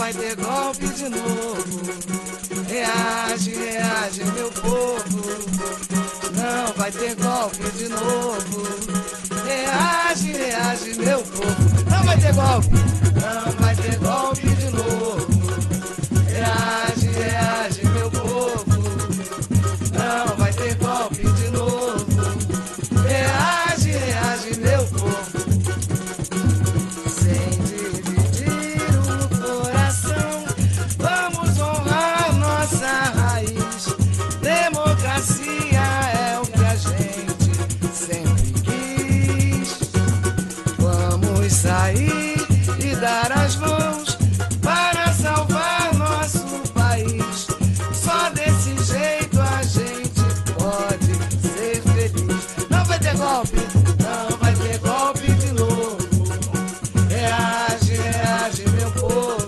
vai ter golpe de novo. Reage, reage, meu povo. Não vai ter golpe de novo. Reage, reage, meu povo. Não vai ter golpe. Não vai ter golpe de novo. Reage, reage, meu povo. Não vai ter golpe de novo. Reage, reage, meu povo. Sem dividir o coração, vamos honrar nossa raiz. Democracia é o que a gente sempre quis. Vamos sair e dar as mãos para salvar nosso país. Só desse jeito a gente pode ser feliz. Não vai ter golpe, não vai ter golpe de novo. Reage, reage, meu povo.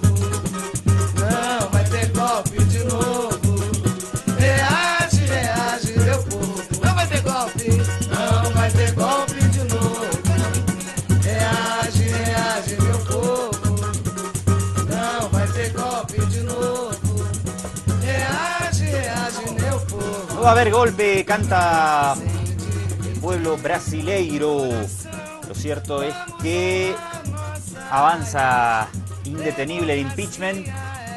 Não vai ter golpe de novo. Reage, reage, meu povo. Não vai ter golpe, não vai ter golpe de novo. Reage, reage, meu povo. Não vai ter golpe de novo. Reage, reage, meu povo. No va a haber golpe, canta el pueblo brasileiro. Lo cierto es que avanza indetenible el impeachment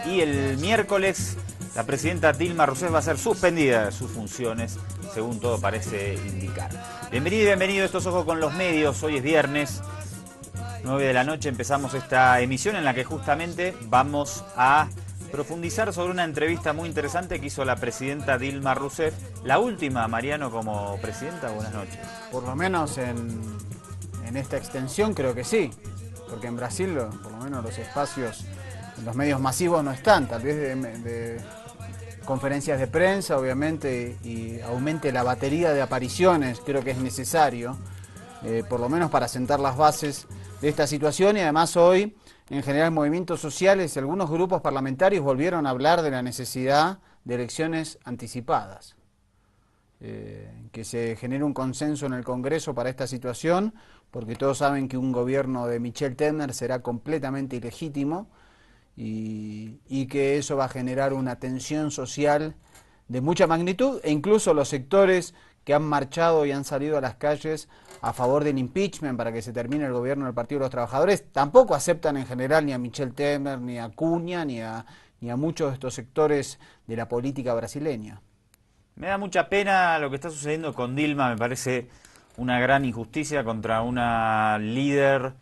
y el miércoles la presidenta Dilma Rousseff va a ser suspendida de sus funciones, según todo parece indicar. Bienvenido y bienvenido a Estos Ojos con los Medios. Hoy es viernes, 9 de la noche, empezamos esta emisión en la que justamente vamos a profundizar sobre una entrevista muy interesante que hizo la presidenta Dilma Rousseff, la última, Mariano, como presidenta. Buenas noches. Por lo menos en esta extensión creo que sí, porque en Brasil por lo menos los espacios, los medios masivos no están, tal vez de conferencias de prensa, obviamente, y aumente la batería de apariciones, creo que es necesario, por lo menos para sentar las bases de esta situación. Y además hoy, en general, movimientos sociales, algunos grupos parlamentarios volvieron a hablar de la necesidad de elecciones anticipadas. Que se genere un consenso en el Congreso para esta situación, porque todos saben que un gobierno de Michel Temer será completamente ilegítimo y que eso va a generar una tensión social de mucha magnitud, e incluso los sectores que han marchado y han salido a las calles a favor del impeachment para que se termine el gobierno del Partido de los Trabajadores, tampoco aceptan en general ni a Michel Temer, ni a Cunha, ni a muchos de estos sectores de la política brasileña. Me da mucha pena lo que está sucediendo con Dilma, me parece una gran injusticia contra una líder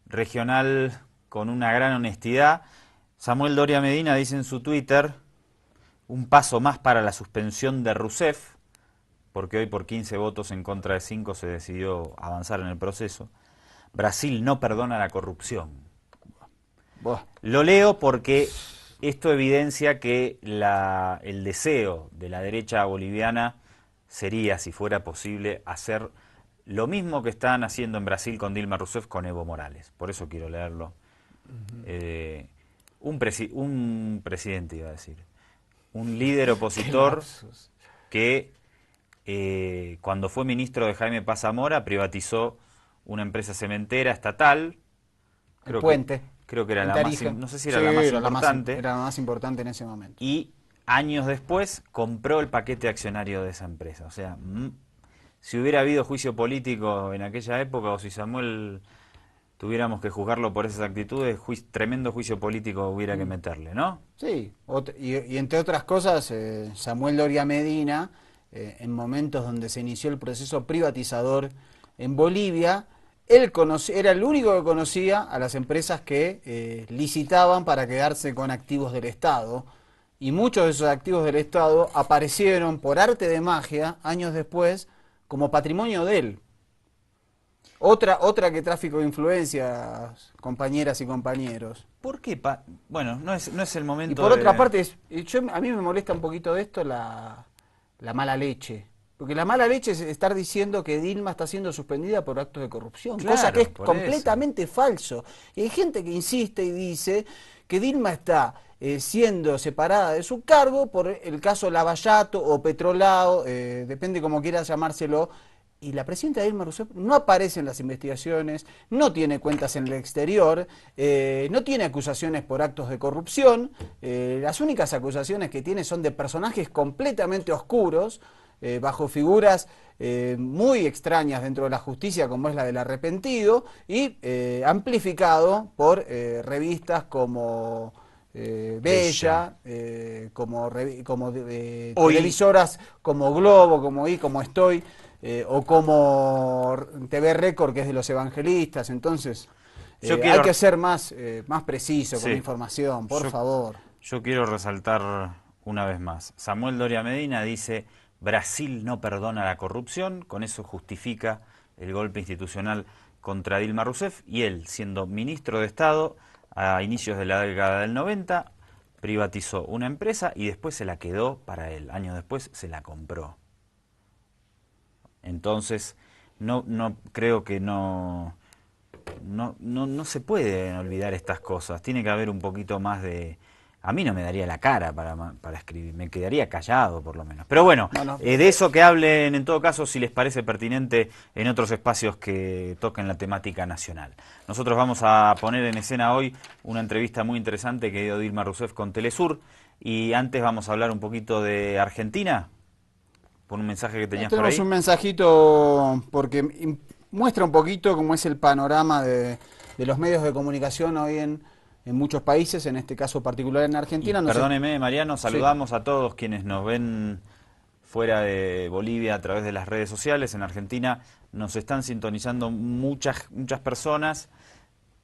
regional con una gran honestidad. Samuel Doria Medina dice en su Twitter: un paso más para la suspensión de Rousseff, porque hoy por 15 votos en contra de 5 se decidió avanzar en el proceso. Brasil no perdona la corrupción. Lo leo porque esto evidencia que el deseo de la derecha boliviana sería, si fuera posible, hacer lo mismo que están haciendo en Brasil con Dilma Rousseff con Evo Morales. Por eso quiero leerlo. Un presidente, iba a decir, un líder opositor que cuando fue ministro de Jaime Paz Zamora privatizó una empresa cementera estatal. Creo que era la más, no sé si era la más importante. Era la más importante en ese momento. Y años después compró el paquete accionario de esa empresa. O sea, si hubiera habido juicio político en aquella época, o si Samuel tuviéramos que juzgarlo por esas actitudes, tremendo juicio político hubiera que meterle, ¿no? Sí, y entre otras cosas, Samuel Doria Medina, en momentos donde se inició el proceso privatizador en Bolivia, él era el único que conocía a las empresas que licitaban para quedarse con activos del Estado, y muchos de esos activos del Estado aparecieron por arte de magia años después como patrimonio de él. Otra que tráfico de influencias, compañeras y compañeros. ¿Por qué? Bueno, no es el momento. Y por otra parte, a mí me molesta un poquito de esto la mala leche. Porque la mala leche es estar diciendo que Dilma está siendo suspendida por actos de corrupción, claro, cosa que es completamente falso. Y hay gente que insiste y dice que Dilma está siendo separada de su cargo por el caso Lavallato o Petrolao, depende como quiera llamárselo, y la presidenta Dilma Rousseff no aparece en las investigaciones, no tiene cuentas en el exterior, no tiene acusaciones por actos de corrupción, las únicas acusaciones que tiene son de personajes completamente oscuros, bajo figuras muy extrañas dentro de la justicia, como es la del arrepentido, y amplificado por revistas como Bella, como televisoras como Globo, como como Estoy, o como TV Récord, que es de los evangelistas. Entonces hay que ser más preciso con la información, por favor. Yo quiero resaltar una vez más. Samuel Doria Medina dice: Brasil no perdona la corrupción, con eso justifica el golpe institucional contra Dilma Rousseff, y él, siendo ministro de Estado a inicios de la década del 90, privatizó una empresa y después se la quedó para él. Años después se la compró. Entonces, no creo que no se pueden olvidar estas cosas. Tiene que haber un poquito más de... A mí no me daría la cara para escribir, me quedaría callado por lo menos. Pero bueno, de eso que hablen en todo caso, si les parece pertinente, en otros espacios que toquen la temática nacional. Nosotros vamos a poner en escena hoy una entrevista muy interesante que dio Dilma Rousseff con Telesur, y antes vamos a hablar un poquito de Argentina, por un mensaje que tenías por ahí. Tenemos un mensajito porque muestra un poquito cómo es el panorama de los medios de comunicación hoy en muchos países, en este caso particular en Argentina. Perdóneme, Mariano, saludamos a todos quienes nos ven fuera de Bolivia a través de las redes sociales. En Argentina nos están sintonizando muchas personas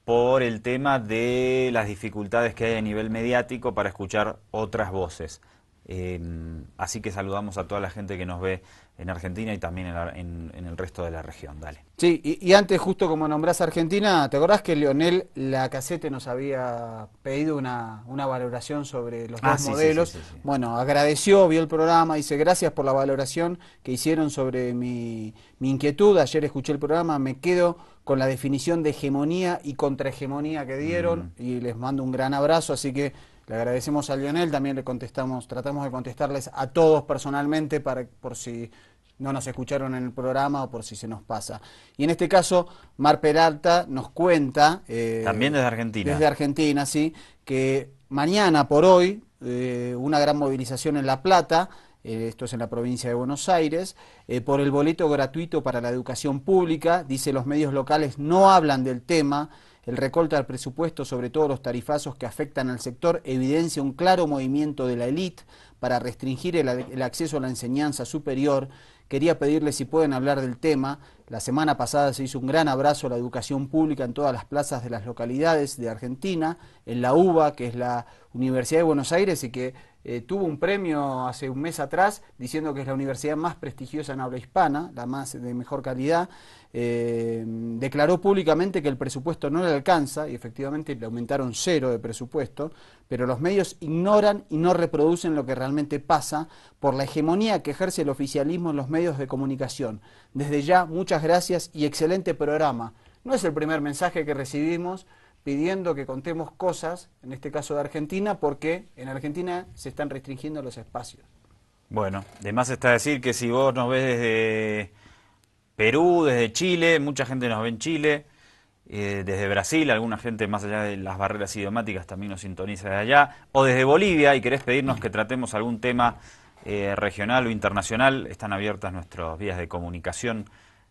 por el tema de las dificultades que hay a nivel mediático para escuchar otras voces. Así que saludamos a toda la gente que nos ve en Argentina y también en el resto de la región. Dale. Sí, y antes, justo como nombrás Argentina, ¿te acordás que Leonel Lacazette nos había pedido una valoración sobre los dos modelos? Sí. Bueno, agradeció, vio el programa, dice: gracias por la valoración que hicieron sobre mi inquietud. Ayer escuché el programa, me quedo con la definición de hegemonía y contrahegemonía que dieron, y les mando un gran abrazo. Así que le agradecemos a Lionel, también le contestamos, tratamos de contestarles a todos personalmente por si no nos escucharon en el programa o por si se nos pasa. Y en este caso, Mar Peralta nos cuenta... también desde Argentina. Desde Argentina, sí, que mañana por hoy, una gran movilización en La Plata, esto es en la provincia de Buenos Aires, por el boleto gratuito para la educación pública. Dice: los medios locales no hablan del tema. El recorte al presupuesto, sobre todo los tarifazos que afectan al sector, evidencia un claro movimiento de la élite para restringir el acceso a la enseñanza superior. Quería pedirles si pueden hablar del tema. La semana pasada se hizo un gran abrazo a la educación pública en todas las plazas de las localidades de Argentina, en la UBA, que es la Universidad de Buenos Aires, y que tuvo un premio hace un mes atrás diciendo que es la universidad más prestigiosa en habla hispana, la más de mejor calidad. Declaró públicamente que el presupuesto no le alcanza, y efectivamente le aumentaron 0 de presupuesto, pero los medios ignoran y no reproducen lo que realmente pasa por la hegemonía que ejerce el oficialismo en los medios de comunicación. Desde ya, muchas gracias y excelente programa. No es el primer mensaje que recibimos pidiendo que contemos cosas, en este caso de Argentina, porque en Argentina se están restringiendo los espacios. Bueno, de más está decir que si vos nos ves desde Perú, desde Chile, mucha gente nos ve en Chile, desde Brasil, alguna gente más allá de las barreras idiomáticas también nos sintoniza de allá, o desde Bolivia y querés pedirnos que tratemos algún tema regional o internacional, están abiertas nuestras vías de comunicación,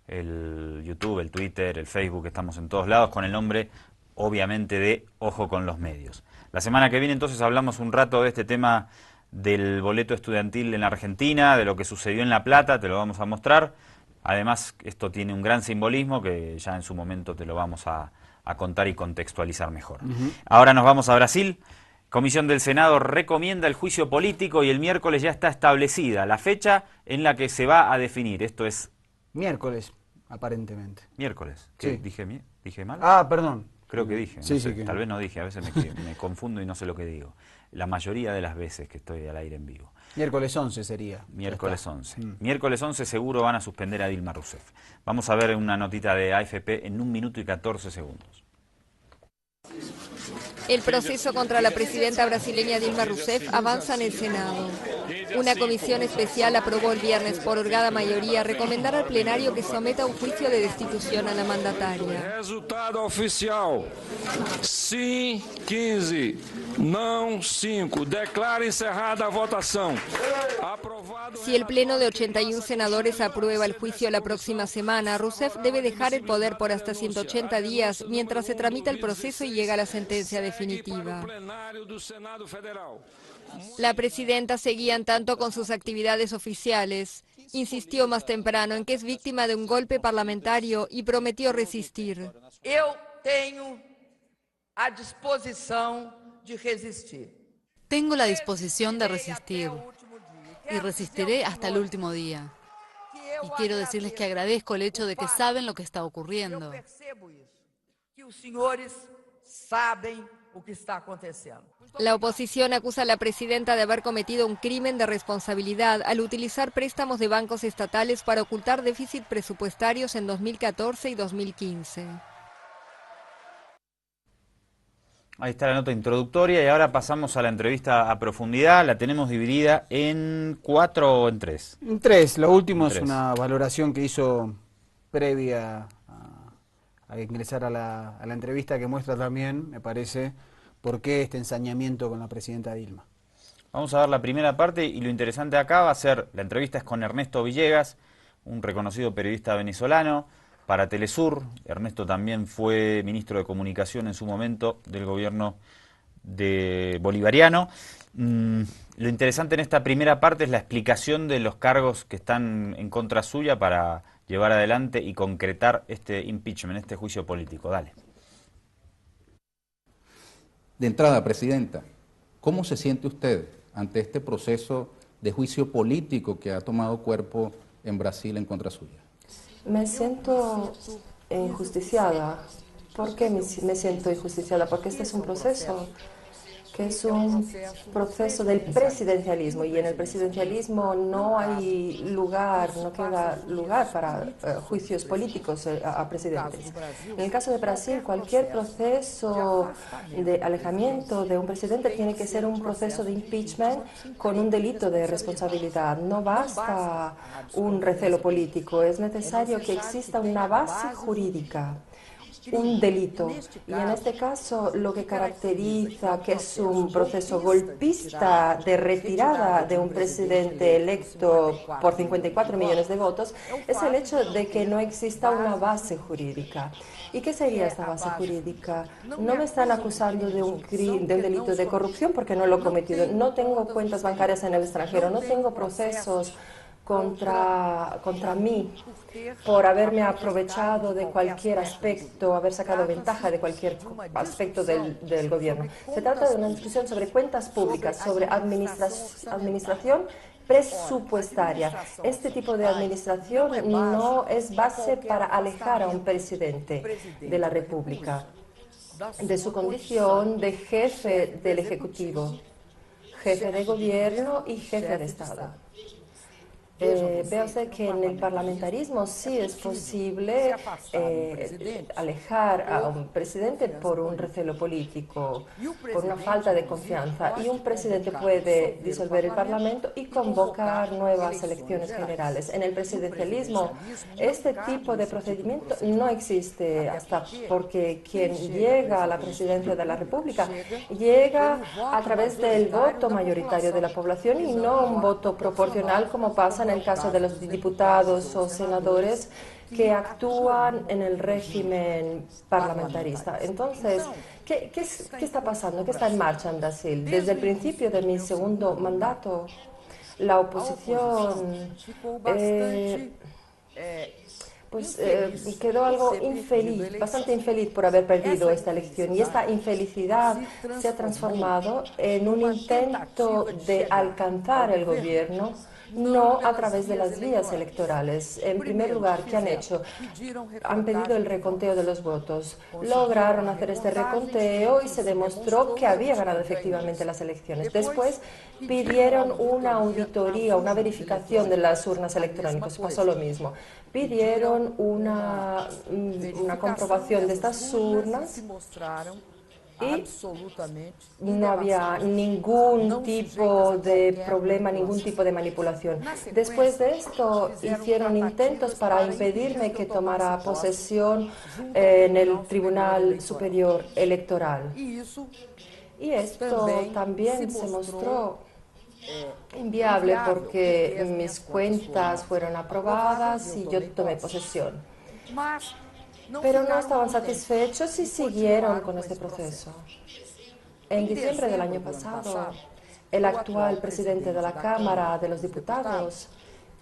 el YouTube, el Twitter, el Facebook, estamos en todos lados con el nombre, obviamente, de Ojo con los Medios. La semana que viene entonces hablamos un rato de este tema del boleto estudiantil en Argentina, de lo que sucedió en La Plata, te lo vamos a mostrar. Además, esto tiene un gran simbolismo que ya en su momento te lo vamos a contar y contextualizar mejor. Ahora nos vamos a Brasil. Comisión del Senado recomienda el juicio político y el miércoles ya está establecida la fecha en la que se va a definir. Esto es... Miércoles, aparentemente. Miércoles. Sí. ¿Dije mal? Ah, perdón. Creo que dije. Sí, no sé, sí que... Tal vez no dije, a veces me confundo y no sé lo que digo. La mayoría de las veces que estoy al aire en vivo. Miércoles 11 sería. Miércoles 11. Miércoles 11 seguro van a suspender a Dilma Rousseff. Vamos a ver una notita de AFP en 1 minuto y 14 segundos. El proceso contra la presidenta brasileña Dilma Rousseff avanza en el Senado. Una comisión especial aprobó el viernes por holgada mayoría recomendar al plenario que someta un juicio de destitución a la mandataria. Resultado oficial: sim 15, não 5. Declara encerrada a votação. Si el pleno de 81 senadores aprueba el juicio la próxima semana, Rousseff debe dejar el poder por hasta 180 días mientras se tramita el proceso y llega la sentencia definitiva. La presidenta seguía en tanto con sus actividades oficiales. Insistió más temprano en que es víctima de un golpe parlamentario y prometió resistir. Eu tenho a disposição de resistir. Tengo la disposición de resistir y resistiré hasta el último día. Y quiero decirles que agradezco el hecho de que saben lo que está ocurriendo. Que os senhores sabem o que está acontecendo. La oposición acusa a la presidenta de haber cometido un crimen de responsabilidad al utilizar préstamos de bancos estatales para ocultar déficit presupuestarios en 2014 y 2015. Ahí está la nota introductoria y ahora pasamos a la entrevista a profundidad. La tenemos dividida en 4 o en 3. En 3. Lo último En es 3. una valoración que hizo previa a ingresar a la entrevista, que muestra también, me parece, por qué este ensañamiento con la presidenta Dilma. Vamos a ver la primera parte y lo interesante acá va a ser, la entrevista es con Ernesto Villegas, un reconocido periodista venezolano, para Telesur. Ernesto también fue ministro de Comunicación en su momento del gobierno bolivariano. Lo interesante en esta primera parte es la explicación de los cargos que están en contra suya para llevar adelante y concretar este impeachment, este juicio político. Dale. De entrada, Presidenta, ¿cómo se siente usted ante este proceso de juicio político que ha tomado cuerpo en Brasil en contra suya? Me siento injusticiada. ¿Por qué me siento injusticiada? Porque este es un proceso que es un proceso del presidencialismo, y en el presidencialismo no hay lugar, no queda lugar para juicios políticos a presidentes. En el caso de Brasil, cualquier proceso de alejamiento de un presidente tiene que ser un proceso de impeachment con un delito de responsabilidad. No basta un recelo político, es necesario que exista una base jurídica, un delito. Y en este caso lo que caracteriza que es un proceso golpista de retirada de un presidente electo por 54 millones de votos es el hecho de que no exista una base jurídica. ¿Y qué sería esta base jurídica? No me están acusando de un delito de corrupción porque no lo he cometido. No tengo cuentas bancarias en el extranjero, no tengo procesos contra mí por haberme aprovechado de cualquier aspecto, haber sacado ventaja de cualquier aspecto del gobierno. Se trata de una discusión sobre cuentas públicas, sobre administración presupuestaria. Este tipo de administración no es base para alejar a un presidente de la República de su condición de jefe del Ejecutivo, jefe de gobierno y jefe de Estado. Vea usted que en el parlamentarismo sí es posible alejar a un presidente por un recelo político, por una falta de confianza, y un presidente puede disolver el parlamento y convocar nuevas elecciones generales. En el presidencialismo este tipo de procedimiento no existe, porque quien llega a la presidencia de la República llega a través del voto mayoritario de la población y no un voto proporcional como pasa en el caso de los diputados o senadores que actúan en el régimen parlamentarista. Entonces, ¿qué está pasando? ¿Qué está en marcha en Brasil? Desde el principio de mi segundo mandato, la oposición quedó algo infeliz, bastante infeliz por haber perdido esta elección, y esta infelicidad se ha transformado en un intento de alcanzar el gobierno, no a través de las vías electorales. En primer lugar, ¿qué han hecho? Han pedido el reconteo de los votos. Lograron hacer este reconteo y se demostró que había ganado efectivamente las elecciones. Después pidieron una auditoría, una verificación de las urnas electrónicas. Pasó lo mismo. Pidieron una comprobación de estas urnas y no había ningún tipo de problema, ningún tipo de manipulación. Después de esto hicieron intentos para impedirme que tomara posesión en el Tribunal Superior Electoral. Y esto también se mostró inviable porque mis cuentas fueron aprobadas y yo tomé posesión. Pero no estaban satisfechos y siguieron con este proceso. En diciembre del año pasado, el actual presidente de la Cámara de los Diputados,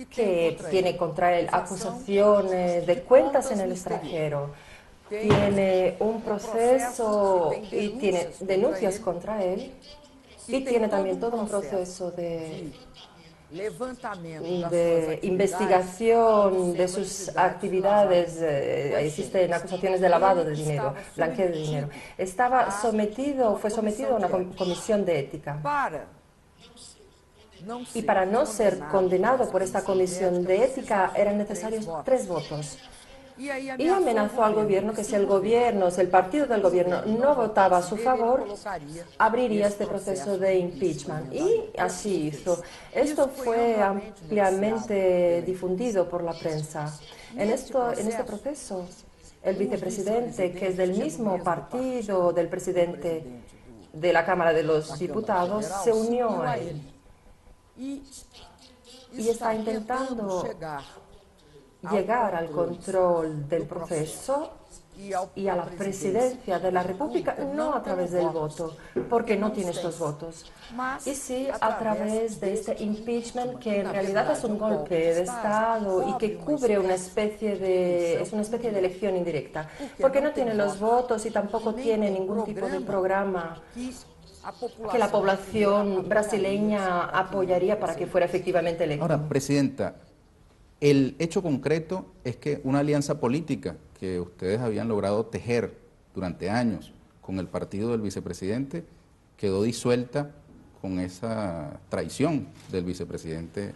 que tiene contra él acusaciones de cuentas en el extranjero, tiene un proceso y tiene denuncias contra él, y tiene también todo un proceso de investigación de sus actividades. Existen acusaciones de lavado de dinero, blanqueo de dinero. Fue sometido a una comisión de ética. Y para no ser condenado por esta comisión de ética eran necesarios 3 votos. Y amenazó al gobierno que si el partido del gobierno no votaba a su favor, abriría este proceso de impeachment. Y así hizo. Esto fue ampliamente difundido por la prensa. En este proceso, el vicepresidente, que es del mismo partido del presidente de la Cámara de los Diputados, se unió a él. Y está intentando llegar al control del proceso y a la presidencia de la República, no a través del voto, porque no tiene estos votos, y sí a través de este impeachment, que en realidad es un golpe de Estado y que cubre es una especie de elección indirecta, porque no tiene los votos y tampoco tiene ningún tipo de programa que la población brasileña apoyaría para que fuera efectivamente electo. Ahora, Presidenta, el hecho concreto es que una alianza política que ustedes habían logrado tejer durante años con el partido del vicepresidente quedó disuelta con esa traición del vicepresidente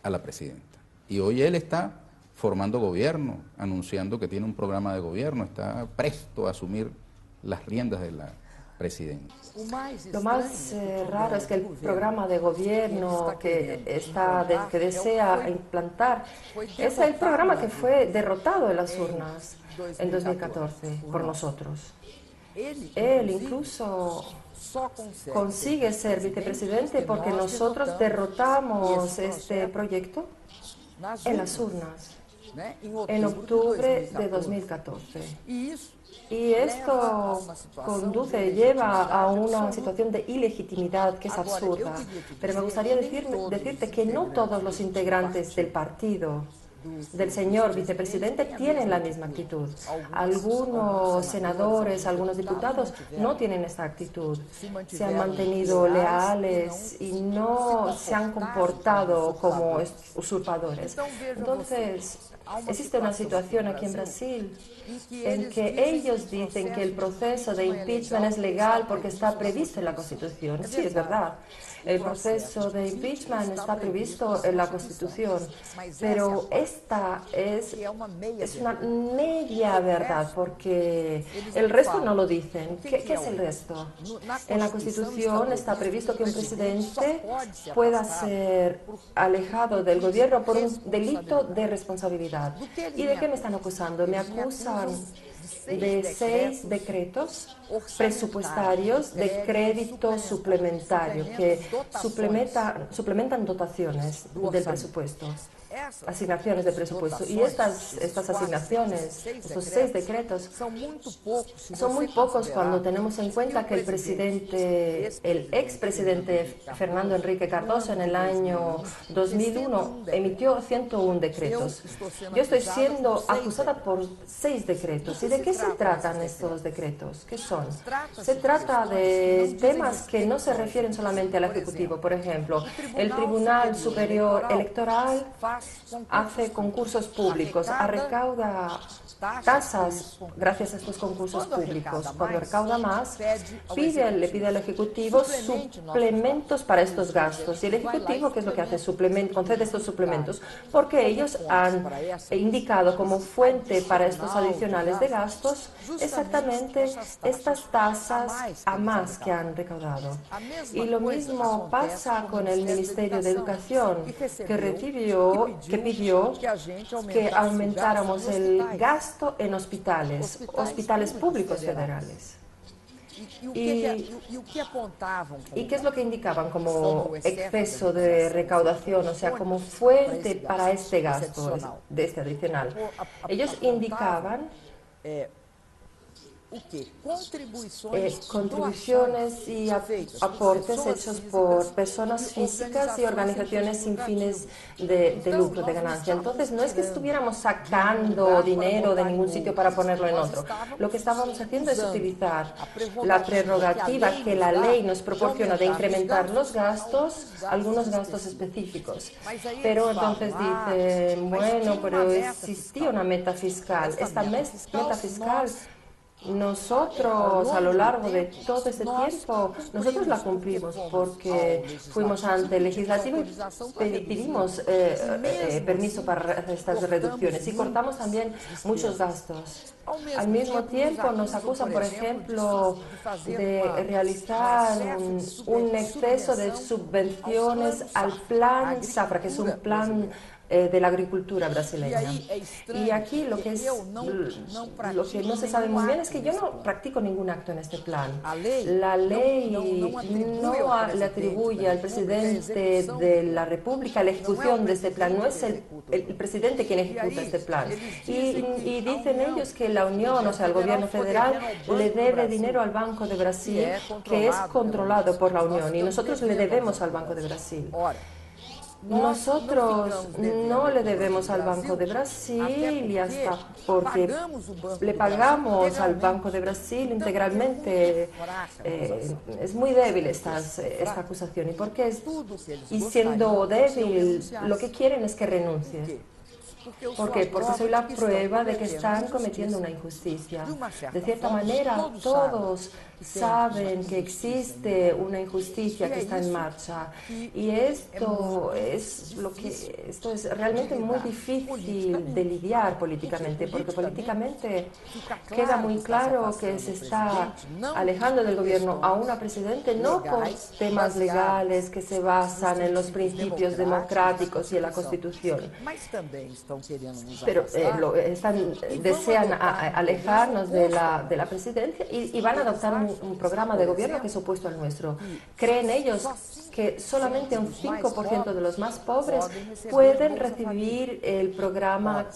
a la presidenta. Y hoy él está formando gobierno, anunciando que tiene un programa de gobierno, está presto a asumir las riendas de la presidencia. Lo más raro es que el programa de gobierno que desea implantar es el programa que fue derrotado en las urnas en 2014 por nosotros. Él incluso consigue ser vicepresidente porque nosotros derrotamos este proyecto en las urnas en octubre de 2014. Y esto lleva a una situación de ilegitimidad que es absurda. Pero me gustaría decirte que no todos los integrantes del partido del señor vicepresidente tienen la misma actitud. Algunos senadores, algunos diputados no tienen esta actitud. Se han mantenido leales y no se han comportado como usurpadores. Entonces, existe una situación aquí en Brasil en que ellos dicen que el proceso de impeachment es legal porque está previsto en la Constitución. Sí, es verdad. El proceso de impeachment está previsto en la Constitución, pero esta es una media verdad, porque el resto no lo dicen. ¿Qué es el resto? En la Constitución está previsto que un presidente pueda ser alejado del gobierno por un delito de responsabilidad. ¿Y de qué me están acusando? Me acusan de 6 decretos presupuestarios de crédito suplementario que suplementan dotaciones del presupuesto, asignaciones de presupuesto. Y estas asignaciones, estos 6 decretos, son muy pocos cuando tenemos en cuenta que el expresidente Fernando Henrique Cardoso en el año 2001 emitió 101 decretos. Yo estoy siendo acusada por 6 decretos. ¿Y de qué se tratan estos decretos? ¿Qué son? Se trata de temas que no se refieren solamente al Ejecutivo. Por ejemplo, el Tribunal Superior Electoral hace concursos públicos, recauda tasas gracias a estos concursos públicos. Cuando recauda más, le pide al Ejecutivo suplementos para estos gastos. Y el Ejecutivo, ¿qué es lo que hace? Concede estos suplementos porque ellos han indicado como fuente para estos adicionales de gastos exactamente estas tasas a más que han recaudado. Y lo mismo pasa con el Ministerio de Educación, que pidió que aumentáramos el gasto en hospitales públicos federales. ¿Y qué es lo que indicaban como exceso de recaudación, o sea, como fuente para este gasto, de este adicional? Ellos indicaban contribuciones y aportes hechos por personas físicas y organizaciones sin fines de lucro, de ganancia. Entonces, no es que estuviéramos sacando dinero de ningún sitio para ponerlo en otro. Lo que estábamos haciendo es utilizar la prerrogativa que la ley nos proporciona de incrementar los gastos, algunos gastos específicos. Pero entonces dicen, bueno, pero existía una meta fiscal. Esta meta fiscal, nosotros a lo largo de todo este tiempo, nosotros la cumplimos porque fuimos ante el legislativo y pedimos permiso para estas reducciones y cortamos también muchos gastos. Al mismo tiempo nos acusan, por ejemplo, de realizar un exceso de subvenciones al plan Safra, que es un plan de la agricultura brasileña. Y aquí lo que no se sabe muy bien es que yo no practico ningún acto en este plan. La ley no le atribuye al presidente de la República la ejecución de este plan, no es el presidente quien ejecuta este plan. Y dicen ellos que la Unión, o sea, el gobierno federal, le debe dinero al Banco de Brasil, que es controlado por la Unión, y nosotros le debemos al Banco de Brasil. Nosotros no le debemos al Banco de Brasil y hasta porque le pagamos al Banco de Brasil integralmente. Es muy débil esta acusación. Y siendo débil, lo que quieren es que renuncie. ¿Por qué? Porque soy la prueba de que están cometiendo una injusticia. De cierta manera, todos saben que existe una injusticia que está en marcha. Y esto es realmente muy difícil de lidiar políticamente, porque políticamente queda muy claro que se está alejando del gobierno a una presidente no por temas legales que se basan en los principios democráticos y en la Constitución, pero desean alejarnos de la presidencia y van a adoptar un programa de gobierno que es opuesto al nuestro. Creen ellos que solamente un 5% de los más pobres pueden recibir del programa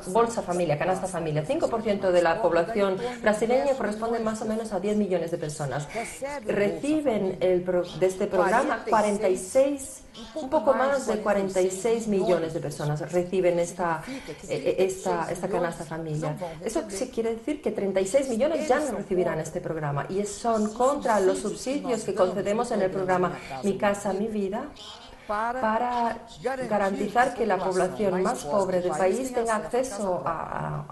Bolsa Familia, Canasta Familia. 5% de la población brasileña corresponde más o menos a 10 millones de personas. Reciben de este programa un poco más de 46 millones de personas reciben esta canasta familia. Eso sí quiere decir que 36 millones ya no recibirán este programa y son contra los subsidios que concedemos en el programa Mi Casa, Mi Vida para garantizar que la población más pobre del país tenga acceso a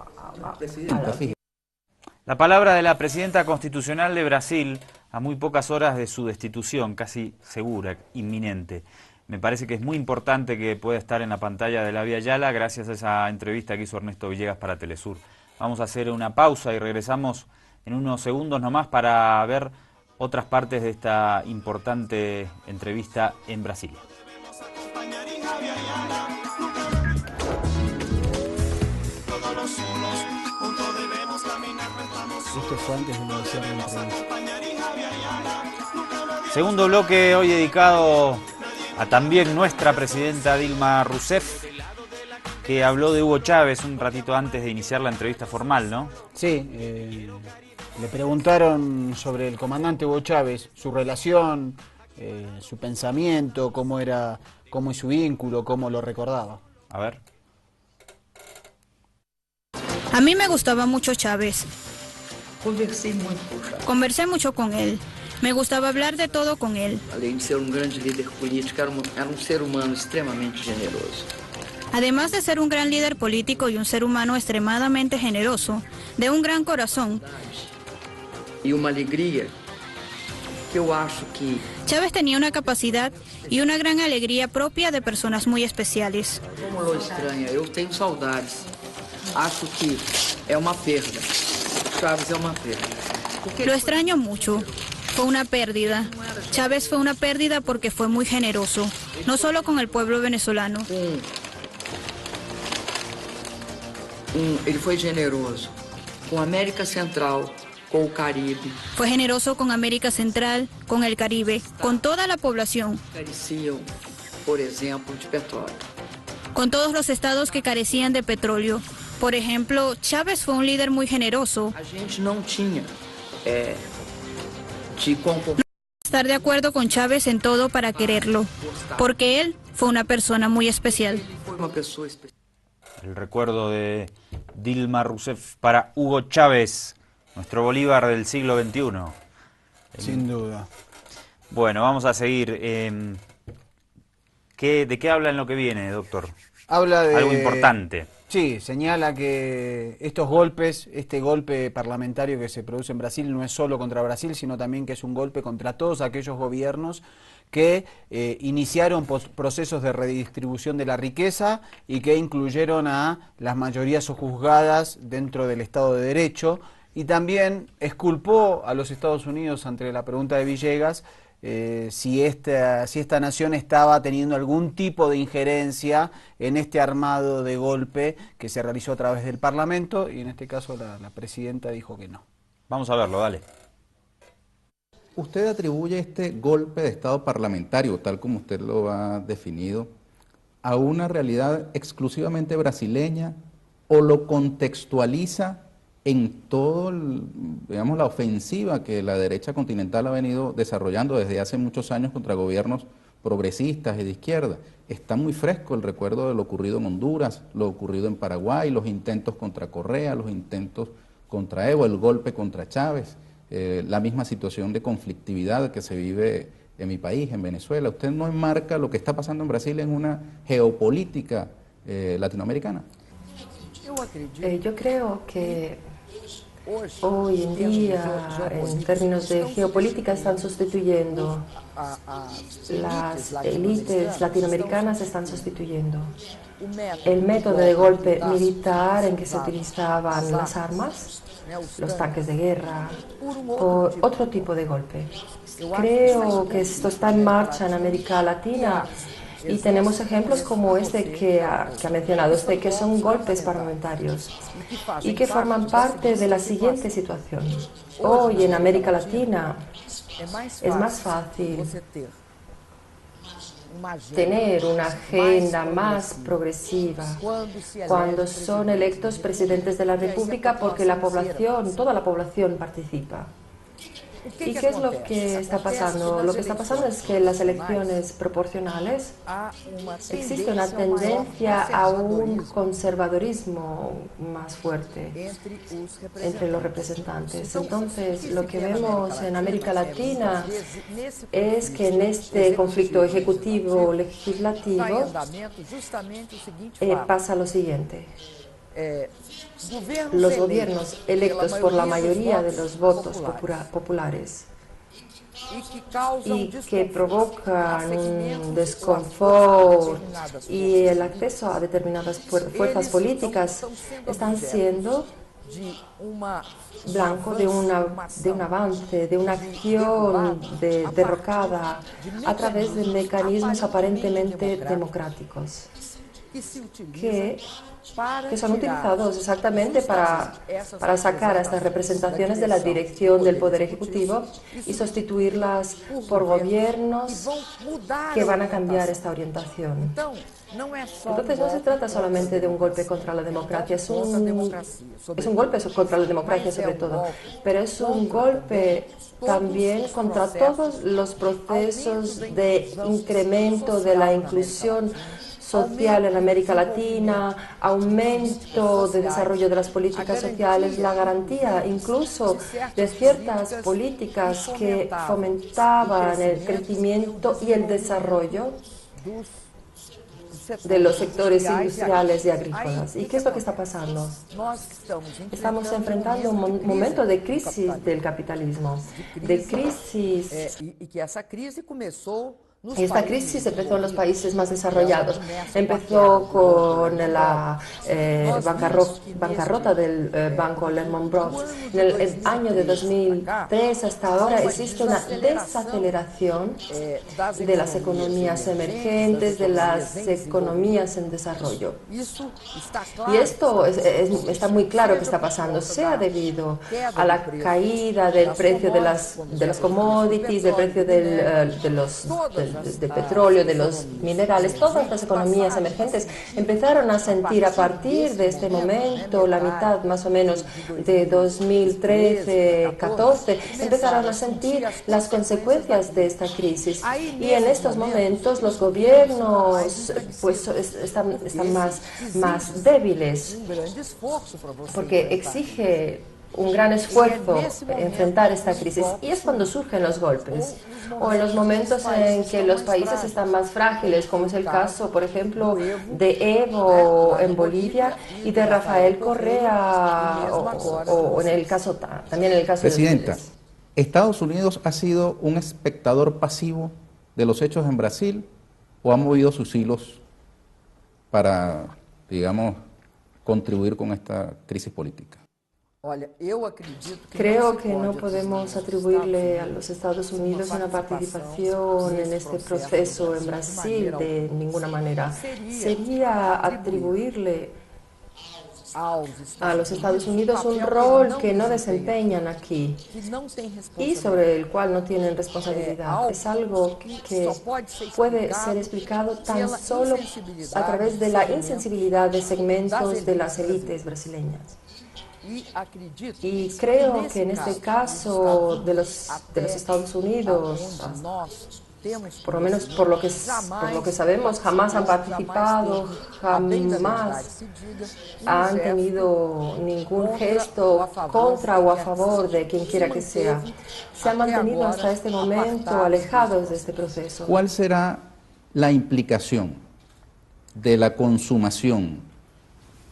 la palabra de la presidenta constitucional de Brasil a muy pocas horas de su destitución, casi segura, inminente. Me parece que es muy importante que pueda estar en la pantalla de La Vía Yala gracias a esa entrevista que hizo Ernesto Villegas para Telesur. Vamos a hacer una pausa y regresamos en unos segundos nomás para ver otras partes de esta importante entrevista en Brasilia. Esto fue antes de iniciar la entrevista. Segundo bloque hoy dedicado a también nuestra presidenta Dilma Rousseff, que habló de Hugo Chávez un ratito antes de iniciar la entrevista formal, ¿no? Sí, le preguntaron sobre el comandante Hugo Chávez, su relación, su pensamiento, cómo es su vínculo, cómo lo recordaba. A ver. A mí me gustaba mucho Chávez. Conversé mucho con él. Me gustaba hablar de todo con él. Além de ser grande líder político, era ser humano extremamente generoso. Además de ser un gran líder político y un ser humano extremadamente generoso, de un gran corazón. Y una alegría que yo acho que Chávez tenía una capacidad y una gran alegría propia de personas muy especiales. como lo extraña, eu tenho saudades. Acho que é uma perda. Chávez é uma perda. Lo extraño mucho. Fue una pérdida. Chávez fue una pérdida porque fue muy generoso, no solo con el pueblo venezolano. Ele foi generoso com a América Central, com o Caribe. Fue generoso con América Central, con el Caribe, con toda la población, Careciam, por exemplo, de petróleo. con todos los estados que carecían de petróleo. Por ejemplo, Chávez fue un líder muy generoso. A gente não tinha de concordar. Estar de acuerdo con Chávez en todo para quererlo, porque él fue una persona muy especial. Foi uma pessoa especial. El recuerdo de Dilma Rousseff para Hugo Chávez, nuestro Bolívar del siglo XXI. Sin duda. Bueno, vamos a seguir. ¿De qué habla en lo que viene, doctor? Habla de... Algo importante. Sí, señala que estos golpes, este golpe parlamentario que se produce en Brasil no es solo contra Brasil, sino también que es un golpe contra todos aquellos gobiernos que iniciaron procesos de redistribución de la riqueza y que incluyeron a las mayorías sojuzgadas dentro del Estado de Derecho, y también exculpó a los Estados Unidos ante la pregunta de Villegas si esta nación estaba teniendo algún tipo de injerencia en este armado de golpe que se realizó a través del Parlamento, y en este caso la presidenta dijo que no. Vamos a verlo, dale. ¿Usted atribuye este golpe de Estado parlamentario, tal como usted lo ha definido, a una realidad exclusivamente brasileña o lo contextualiza en todo, digamos, la ofensiva que la derecha continental ha venido desarrollando desde hace muchos años contra gobiernos progresistas y de izquierda? Está muy fresco el recuerdo de lo ocurrido en Honduras, lo ocurrido en Paraguay, los intentos contra Correa, los intentos contra Evo, el golpe contra Chávez, la misma situación de conflictividad que se vive en mi país, en Venezuela. ¿Usted no enmarca lo que está pasando en Brasil en una geopolítica latinoamericana? Yo creo que hoy en día, en términos de geopolítica, están sustituyendo, las élites latinoamericanas están sustituyendo el método de golpe militar en que se utilizaban las armas, los tanques de guerra, por otro tipo de golpe. Creo que esto está en marcha en América Latina. Y tenemos ejemplos como este que ha mencionado usted, que son golpes parlamentarios y que forman parte de la siguiente situación. Hoy en América Latina es más fácil tener una agenda más progresiva cuando son electos presidentes de la República, porque la población, toda la población participa. ¿Y qué es lo que está pasando? Lo que está pasando es que en las elecciones proporcionales existe una tendencia a un conservadorismo más fuerte entre los representantes. Entonces, lo que vemos en América Latina es que en este conflicto ejecutivo-legislativo pasa lo siguiente. Los gobiernos electos por la mayoría de los votos populares y que provocan un desconfort y el acceso a determinadas fuerzas políticas están siendo blanco de un avance, de una acción derrocada a través de mecanismos aparentemente democráticos que son utilizados exactamente para sacar a estas representaciones de la dirección del Poder Ejecutivo y sustituirlas por gobiernos que van a cambiar esta orientación. Entonces no se trata solamente de un golpe contra la democracia, es un golpe contra la democracia sobre todo, pero es un golpe también contra todos los procesos de incremento de la inclusión social en América Latina, aumento de desarrollo de las políticas sociales, la garantía incluso de ciertas políticas que fomentaban el crecimiento y el desarrollo de los sectores industriales y agrícolas. ¿Y qué es lo que está pasando? Estamos enfrentando un momento de crisis del capitalismo, de crisis. Y esta crisis empezó en los países más desarrollados. Empezó con la bancarrota del banco Lehman Brothers. En el año de 2003 hasta ahora existe una desaceleración de las economías emergentes, de las economías en desarrollo. Y esto está muy claro que está pasando. Sea debido a la caída del precio de las commodities, del precio del petróleo, de los minerales. Todas las economías emergentes empezaron a sentir a partir de este momento, la mitad más o menos de 2013-14, empezaron a sentir las consecuencias de esta crisis. Y en estos momentos los gobiernos pues están más débiles, porque exige un gran esfuerzo enfrentar esta crisis, y es cuando surgen los golpes o en los momentos en que los países están más frágiles, como es el caso, por ejemplo, de Evo en Bolivia y de Rafael Correa, o en el caso también en el caso Presidenta, de ¿Estados Unidos ha sido un espectador pasivo de los hechos en Brasil o ha movido sus hilos para, digamos, contribuir con esta crisis política? Creo que no podemos atribuirle a los Estados Unidos una participación en este proceso en Brasil de ninguna manera. Sería atribuirle a los Estados Unidos un rol que no desempeñan aquí y sobre el cual no tienen responsabilidad. Es algo que puede ser explicado tan solo a través de la insensibilidad de segmentos de las élites brasileñas. Y creo que en este caso de los Estados Unidos, por lo menos por lo que sabemos, jamás han participado, jamás han tenido ningún gesto contra o a favor de quien quiera que sea. Se han mantenido hasta este momento alejados de este proceso. ¿Cuál será la implicación de la consumación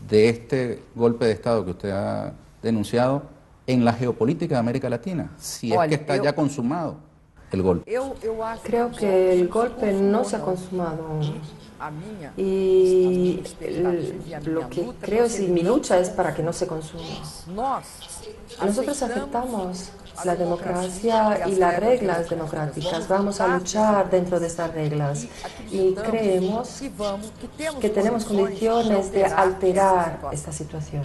de este golpe de Estado que usted ha denunciado en la geopolítica de América Latina, si es que está ya consumado el golpe? Creo que el golpe no se ha consumado y lo que creo y mi lucha es para que no se consuma. Nosotros aceptamos la democracia y las reglas democráticas. Vamos a luchar dentro de estas reglas y creemos que tenemos condiciones de alterar esta situación.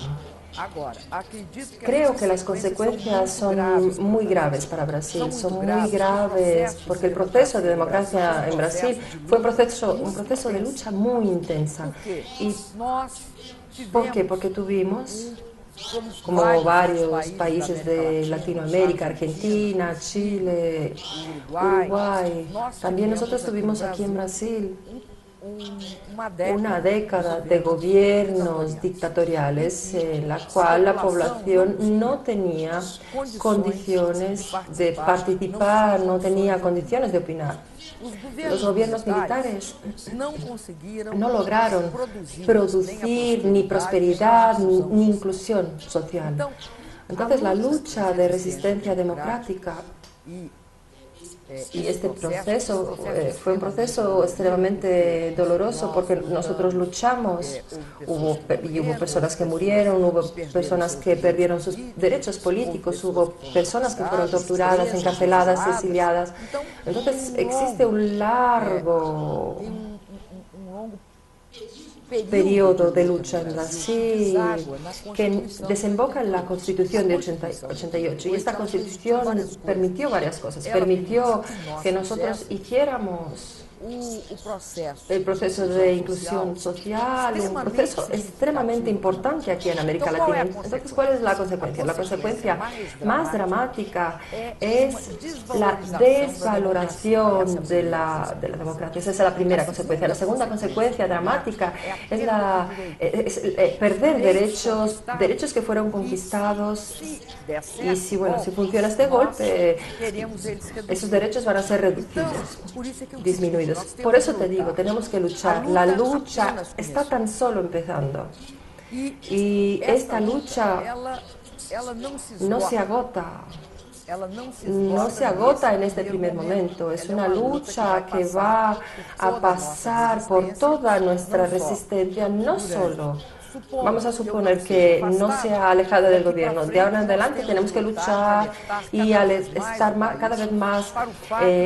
Creo que las consecuencias son muy graves para Brasil, son muy graves porque el proceso de democracia en Brasil fue un proceso de lucha muy intensa. ¿Y por qué? Porque tuvimos, como varios países de Latinoamérica, Argentina, Chile, Uruguay, también nosotros tuvimos aquí en Brasil una década de gobiernos dictatoriales en la cual la población no tenía condiciones de participar, no tenía condiciones de opinar. Los gobiernos militares no lograron producir ni prosperidad ni inclusión social. Entonces la lucha de resistencia democrática y este proceso fue un proceso extremadamente doloroso porque nosotros luchamos, hubo personas que murieron, hubo personas que perdieron sus derechos políticos, hubo personas que fueron torturadas, encarceladas, exiliadas. Entonces existe un largo periodo de lucha en Brasil que desemboca en la Constitución de 88, y esta Constitución permitió varias cosas. Permitió que nosotros hiciéramos el proceso de inclusión social, un proceso extremadamente importante aquí en América Latina. Entonces, ¿cuál es la consecuencia? La consecuencia más dramática es la desvaloración de la democracia. Esa es la primera consecuencia. La segunda consecuencia dramática es perder derechos que fueron conquistados. Y si funciona este golpe, esos derechos van a ser reducidos, disminuidos. Por eso te digo, tenemos que luchar. La lucha está tan solo empezando. Y esta lucha no se agota. No se agota en este primer momento. Es una lucha que va a pasar por toda nuestra resistencia, no solo. Vamos a suponer que no se ha alejado del gobierno. De ahora en adelante tenemos que luchar y estar cada vez más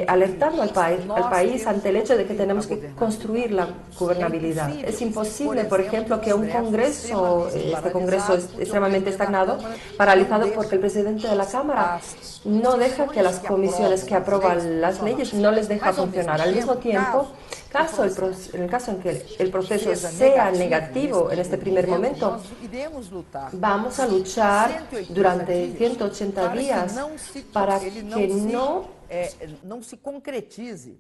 alertando al país ante el hecho de que tenemos que construir la gobernabilidad. Es imposible, por ejemplo, que un Congreso, este Congreso es extremadamente estagnado, paralizado porque el presidente de la Cámara no deja que las comisiones que aprueban las leyes no les deja funcionar. Al mismo tiempo, en el caso en que el proceso sea negativo en este primer momento, vamos a luchar durante 180 días para que no se concretice.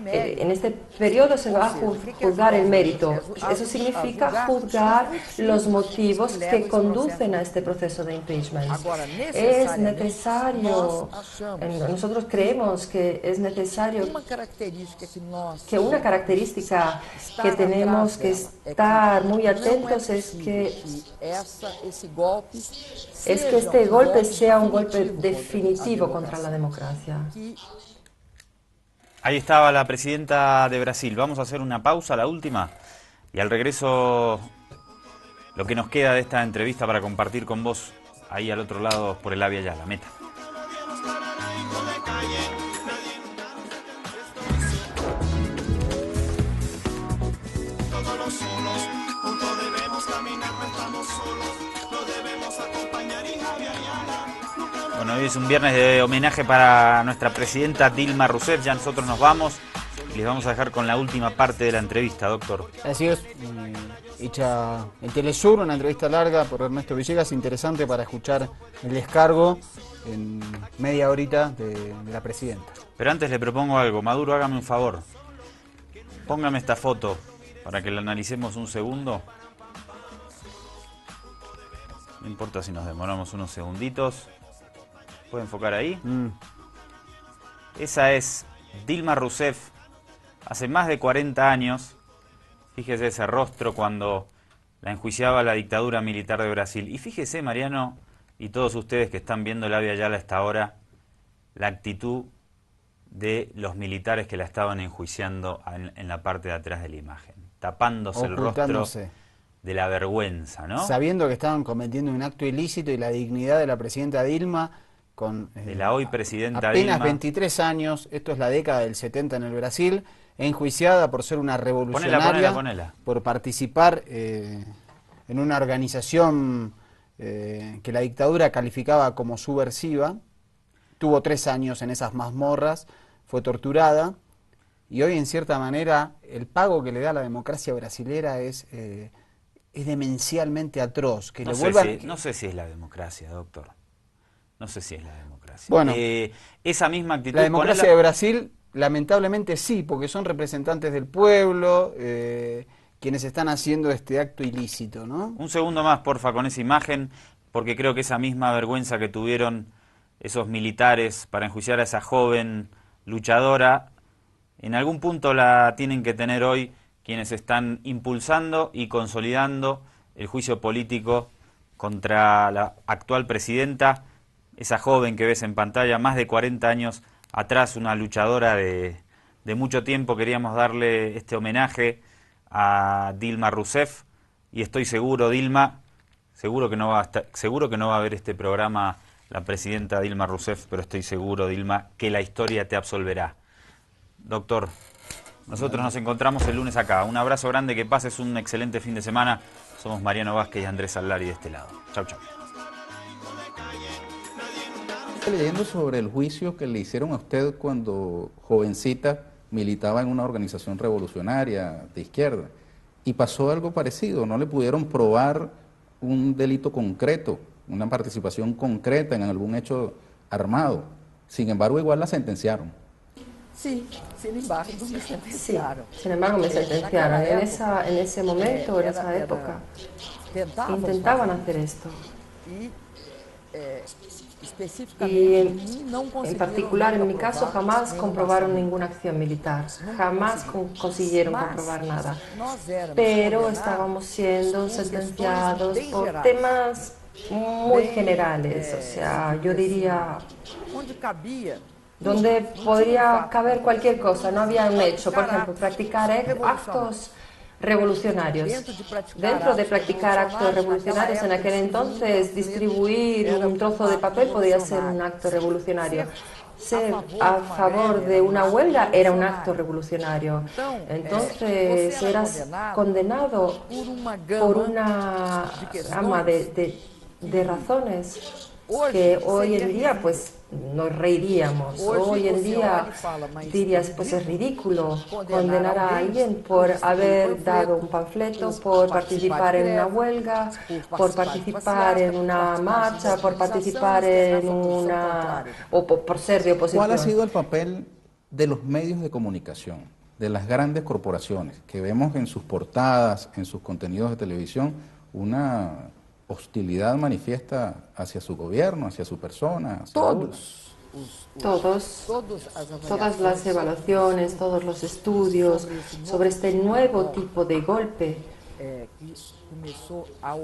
En este periodo se va a juzgar el mérito. Eso significa juzgar los motivos que conducen a este proceso de impeachment. Es necesario, nosotros creemos que es necesario que una característica que tenemos que estar muy atentos es que este golpe sea un golpe definitivo contra la democracia. Ahí estaba la presidenta de Brasil. Vamos a hacer una pausa, la última, y al regreso lo que nos queda de esta entrevista para compartir con vos ahí al otro lado por el Avia Yala. Meta. Bueno, hoy es un viernes de homenaje para nuestra presidenta Dilma Rousseff. Ya nosotros nos vamos y les vamos a dejar con la última parte de la entrevista, doctor. Así es, hecha en Telesur, una entrevista larga por Ernesto Villegas, interesante para escuchar el descargo en media horita de la presidenta. Pero antes le propongo algo. Maduro, hágame un favor. Póngame esta foto para que la analicemos un segundo. No importa si nos demoramos unos segunditos. ¿Puede enfocar ahí? Esa es Dilma Rousseff hace más de 40 años. Fíjese ese rostro cuando la enjuiciaba la dictadura militar de Brasil. Y fíjese, Mariano, y todos ustedes que están viendo el Avia Yala hasta ahora, la actitud de los militares que la estaban enjuiciando en la parte de atrás de la imagen, tapándose el rostro de la vergüenza, ¿no? Sabiendo que estaban cometiendo un acto ilícito y la dignidad de la presidenta Dilma, de la hoy presidenta apenas Dilma. 23 años, esto es la década del 70 en el Brasil, enjuiciada por ser una revolucionaria, ponela. Por participar en una organización que la dictadura calificaba como subversiva. Tuvo 3 años en esas mazmorras, fue torturada, y hoy en cierta manera el pago que le da la democracia brasilera es demencialmente atroz. Que No sé si es la democracia, doctor. No sé si es la democracia. Bueno, esa misma actitud... La democracia de Brasil, lamentablemente sí, porque son representantes del pueblo, quienes están haciendo este acto ilícito, ¿no? Un segundo más, porfa, con esa imagen, porque creo que esa misma vergüenza que tuvieron esos militares para enjuiciar a esa joven luchadora, en algún punto la tienen que tener hoy quienes están impulsando y consolidando el juicio político contra la actual presidenta. Esa joven que ves en pantalla, más de 40 años atrás, una luchadora de mucho tiempo. Queríamos darle este homenaje a Dilma Rousseff y estoy seguro, Dilma, seguro que no va a ver este programa la presidenta Dilma Rousseff, pero estoy seguro, Dilma, que la historia te absolverá. Doctor, nosotros nos encontramos el lunes acá. Un abrazo grande, que pases un excelente fin de semana. Somos Mariano Vázquez y Andrés Allari de este lado. Chau, chau. Leyendo sobre el juicio que le hicieron a usted cuando jovencita militaba en una organización revolucionaria de izquierda y pasó algo parecido, no le pudieron probar un delito concreto, una participación concreta en algún hecho armado, sin embargo igual la sentenciaron. Sí, sin embargo me sentenciaron. Sí, sin embargo me sentenciaron. En ese momento, en esa época, intentaban hacer esto. Y en particular, en mi caso, jamás comprobaron ninguna acción militar, jamás consiguieron comprobar nada. Pero estábamos siendo sentenciados por temas muy generales, o sea, yo diría, donde podría caber cualquier cosa, no había un hecho, por ejemplo, practicar actos revolucionarios. Dentro de practicar actos revolucionarios, en aquel entonces, distribuir un trozo de papel podía ser un acto revolucionario. Ser a favor de una huelga era un acto revolucionario. Entonces, eras condenado por una gama de razones que hoy en día, pues, nos reiríamos. Hoy en día dirías, pues es ridículo condenar a alguien por haber dado un panfleto, por participar en una huelga, por participar en una marcha, por participar en una... o por ser de oposición. ¿Cuál ha sido el papel de los medios de comunicación, de las grandes corporaciones, que vemos en sus portadas, en sus contenidos de televisión, una hostilidad manifiesta hacia su gobierno, hacia su persona? Todas las evaluaciones, todos los estudios sobre este nuevo tipo de golpe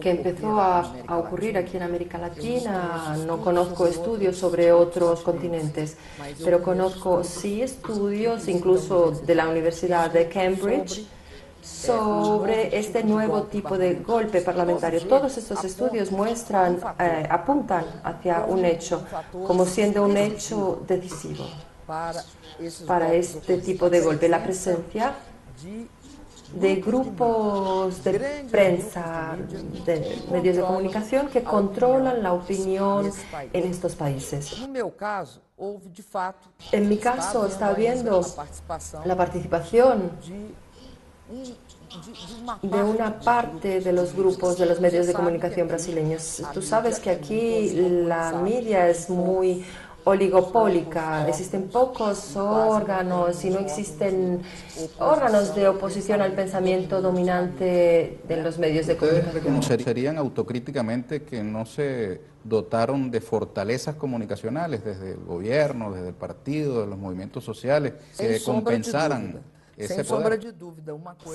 que empezó a ocurrir aquí en América Latina. No conozco estudios sobre otros continentes, pero conozco sí estudios, incluso de la Universidad de Cambridge, sobre este nuevo tipo de golpe parlamentario. Todos estos estudios muestran, apuntan hacia un hecho, como siendo un hecho decisivo para este tipo de golpe. La presencia de grupos de prensa, de medios de comunicación que controlan la opinión en estos países. En mi caso está habiendo la participación de una parte de los grupos de los medios de comunicación brasileños. Tú sabes que aquí la media es muy oligopólica, existen pocos órganos y no existen órganos de oposición al pensamiento dominante de los medios de comunicación. ¿Serían autocríticamente que no se dotaron de fortalezas comunicacionales desde el gobierno, desde el partido, de los movimientos sociales, que compensaran ese poder?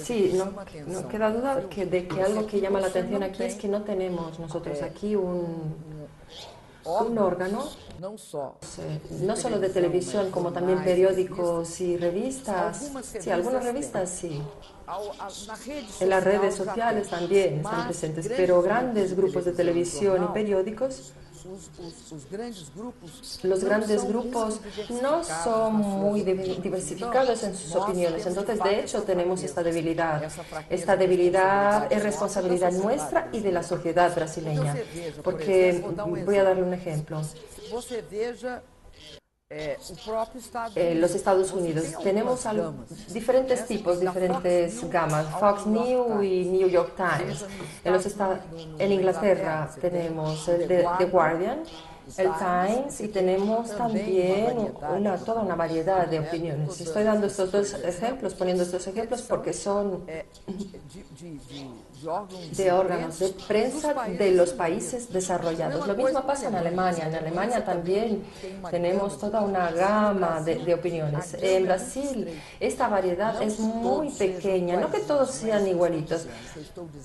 Sí, no queda duda de que algo que llama la atención aquí es que no tenemos nosotros aquí un órgano, no solo de televisión, como también periódicos y revistas. Sí, algunas revistas sí. En las redes sociales también están presentes, pero grandes grupos de televisión y periódicos, los grandes grupos no son muy diversificados en sus opiniones. Entonces, de hecho, tenemos esta debilidad. Esta debilidad es responsabilidad nuestra y de la sociedad brasileña. Porque voy a darle un ejemplo. Los Estados Unidos tenemos diferentes tipos, diferentes gamas, Fox News y New York Times. En Inglaterra tenemos el The Guardian, el Times, y tenemos también toda una variedad de opiniones. Estoy dando estos dos ejemplos, poniendo estos ejemplos porque son de órganos de prensa de los países desarrollados. Lo mismo pasa en Alemania. En Alemania también tenemos toda una gama de opiniones. En Brasil esta variedad es muy pequeña, no que todos sean igualitos,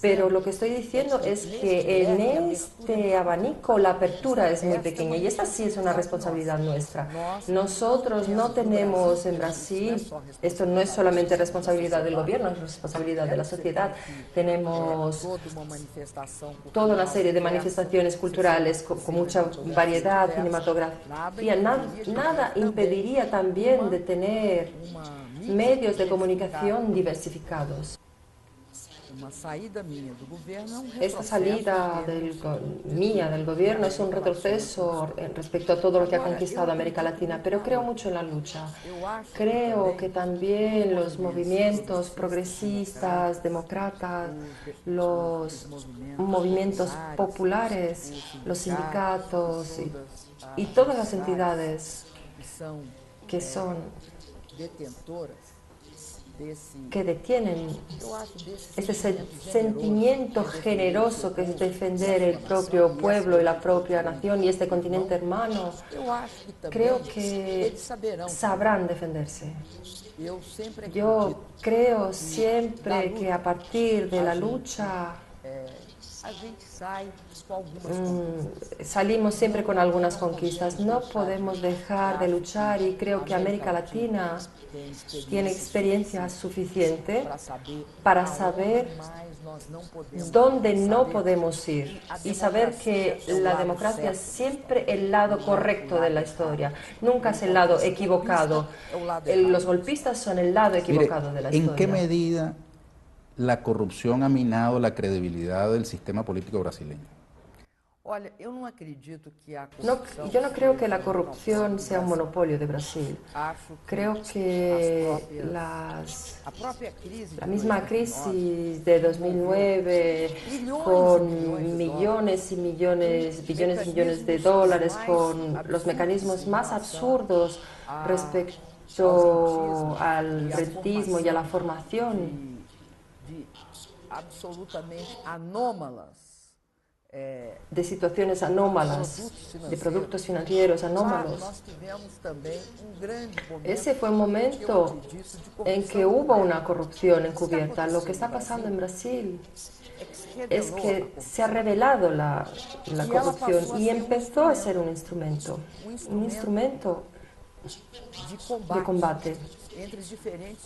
pero lo que estoy diciendo es que en este abanico la apertura es muy pequeña y esta sí es una responsabilidad nuestra. Nosotros no tenemos en Brasil, esto no es solamente responsabilidad del gobierno, es responsabilidad de la sociedad. Tenemos toda una serie de manifestaciones culturales con mucha variedad, cinematografía. Nada impediría también de tener medios de comunicación diversificados. Esta salida mía del gobierno es un retroceso respecto a todo lo que ha conquistado América Latina, pero creo mucho en la lucha. Creo que también los movimientos progresistas, demócratas, los movimientos populares, los sindicatos y todas las entidades que detienen ese sentimiento generoso que es defender el propio pueblo y la propia nación y este continente hermano, creo que sabrán defenderse. Yo creo siempre que a partir de la lucha salimos siempre con algunas conquistas. No podemos dejar de luchar y creo que América Latina tiene experiencia suficiente para saber dónde no podemos ir y saber que la democracia es siempre el lado correcto de la historia, nunca es el lado equivocado. Los golpistas son el lado equivocado de la historia. ¿En qué medida la corrupción ha minado la credibilidad del sistema político brasileño? Yo no creo que la corrupción sea un monopolio de Brasil. Creo que la misma crisis de 2009, con millones y millones, billones y millones de dólares, con los mecanismos más absurdos respecto al rentismo y a la formación, de situaciones anómalas, de productos financieros anómalos. Ese fue un momento en que hubo una corrupción encubierta. Lo que está pasando en Brasil es que se ha revelado la corrupción y empezó a ser un instrumento de combate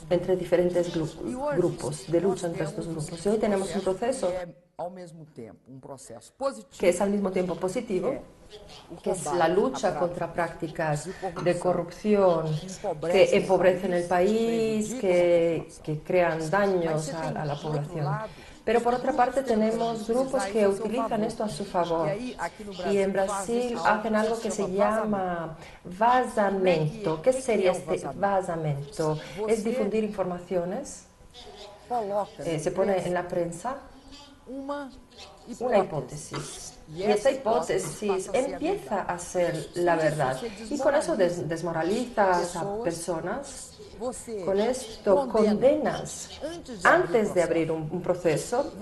entre diferentes grupos, de lucha entre estos grupos. Y hoy tenemos un proceso que es al mismo tiempo positivo, que es la lucha contra prácticas de corrupción que empobrecen el país, que crean daños a la población. Pero por otra parte tenemos grupos que utilizan esto a su favor y en Brasil hacen algo que se llama vazamento. ¿Qué sería este vazamento? Es difundir informaciones, se pone en la prensa una hipótesis. Y esa hipótesis empieza a ser la verdad. Y con eso desmoralizas a personas. Con esto condenas. Antes de abrir un proceso,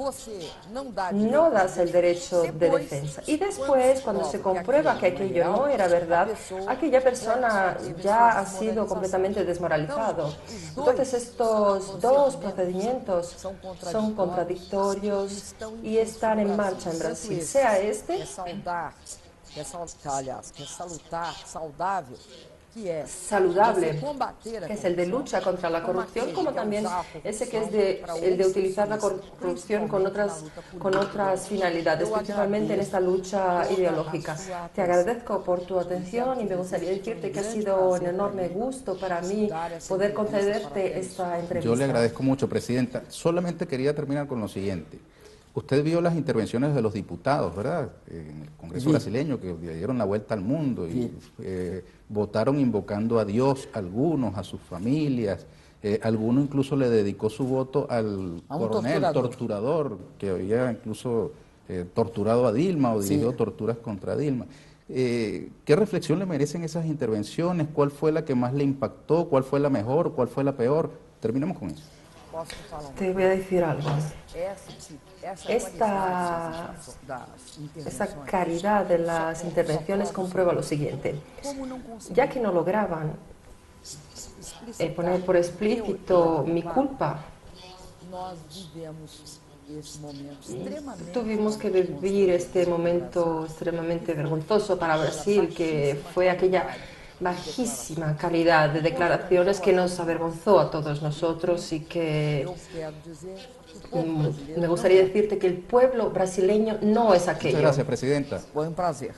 no das el derecho de defensa. Y después, cuando se comprueba que aquello no era verdad, aquella persona ya ha sido completamente desmoralizado. Entonces, estos dos procedimientos son contradictorios y están en marcha en Brasil. Sea este, saludable, que es el de lucha contra la corrupción, como también ese que es el de utilizar la corrupción con otras finalidades, principalmente en esta lucha ideológica. Te agradezco por tu atención y me gustaría decirte que ha sido un enorme gusto para mí poder concederte esta entrevista. Yo le agradezco mucho, Presidenta. Solamente quería terminar con lo siguiente. Usted vio las intervenciones de los diputados, ¿verdad? En el Congreso brasileño, que dieron la vuelta al mundo y votaron invocando a Dios, algunos, a sus familias. Alguno incluso le dedicó su voto al coronel torturador, que había incluso torturado a Dilma o dirigió torturas contra Dilma. ¿Qué reflexión le merecen esas intervenciones? ¿Cuál fue la que más le impactó? ¿Cuál fue la mejor? ¿Cuál fue la peor? Terminamos con eso. Te voy a decir algo. Esta caridad de las intervenciones comprueba lo siguiente. Ya que no lograban poner por explícito mi culpa, tuvimos que vivir este momento extremadamente vergonzoso para Brasil, que fue aquella bajísima calidad de declaraciones que nos avergonzó a todos nosotros y que me gustaría decirte que el pueblo brasileño no es aquello. Muchas gracias, Presidenta. Fue un placer.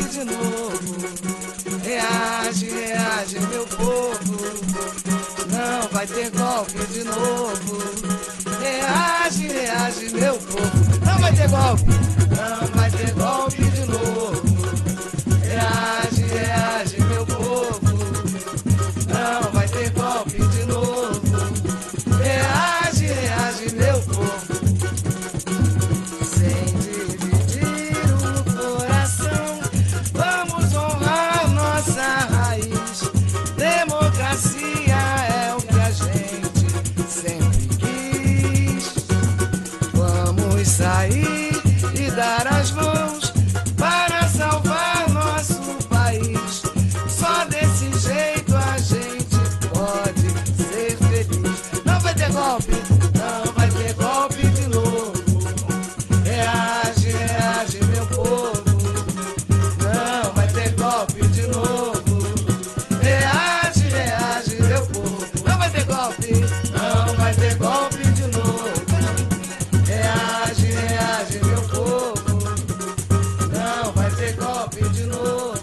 de novo. Reage, reage, meu povo. Não vai ter golpe de novo. Reage, reage, meu povo. Não vai ter golpe, não vai ter golpe de novo. Reage, reage, meu povo. Não vai ter golpe de novo. Reage, reage, meu povo. Sem dividir o coração, vamos honrar nossa raiz. Democracia é o que a gente sempre quis. Vamos sair e dar as mãos para salvar nosso país. Só desse jeito a gente pode ser feliz. Não vai ter golpe, não vai ter golpe de novo. Reage, reage, meu povo. Não vai ter golpe de novo. Reage, reage, meu povo. Não vai ter golpe, não vai ter golpe de novo. Reage, reage, meu povo. Não vai ter golpe de novo.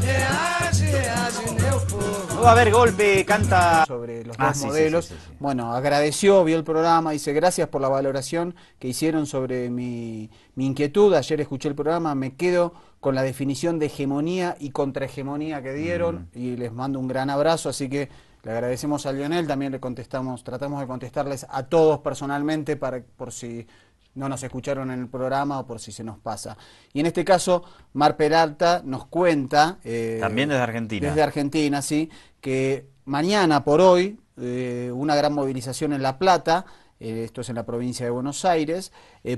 Reage, reage, meu povo. No va a haber golpe, canta... Sobre los dos modelos. Bueno, agradeció, vio el programa, dice gracias por la valoración que hicieron sobre mi inquietud. Ayer escuché el programa, me quedo con la definición de hegemonía y contrahegemonía que dieron y les mando un gran abrazo, así que le agradecemos a Lionel, también le contestamos, tratamos de contestarles a todos personalmente por si no nos escucharon en el programa o por si se nos pasa. Y en este caso, Mar Peralta nos cuenta... también desde Argentina. Desde Argentina, sí, que mañana por hoy, una gran movilización en La Plata, esto es en la provincia de Buenos Aires,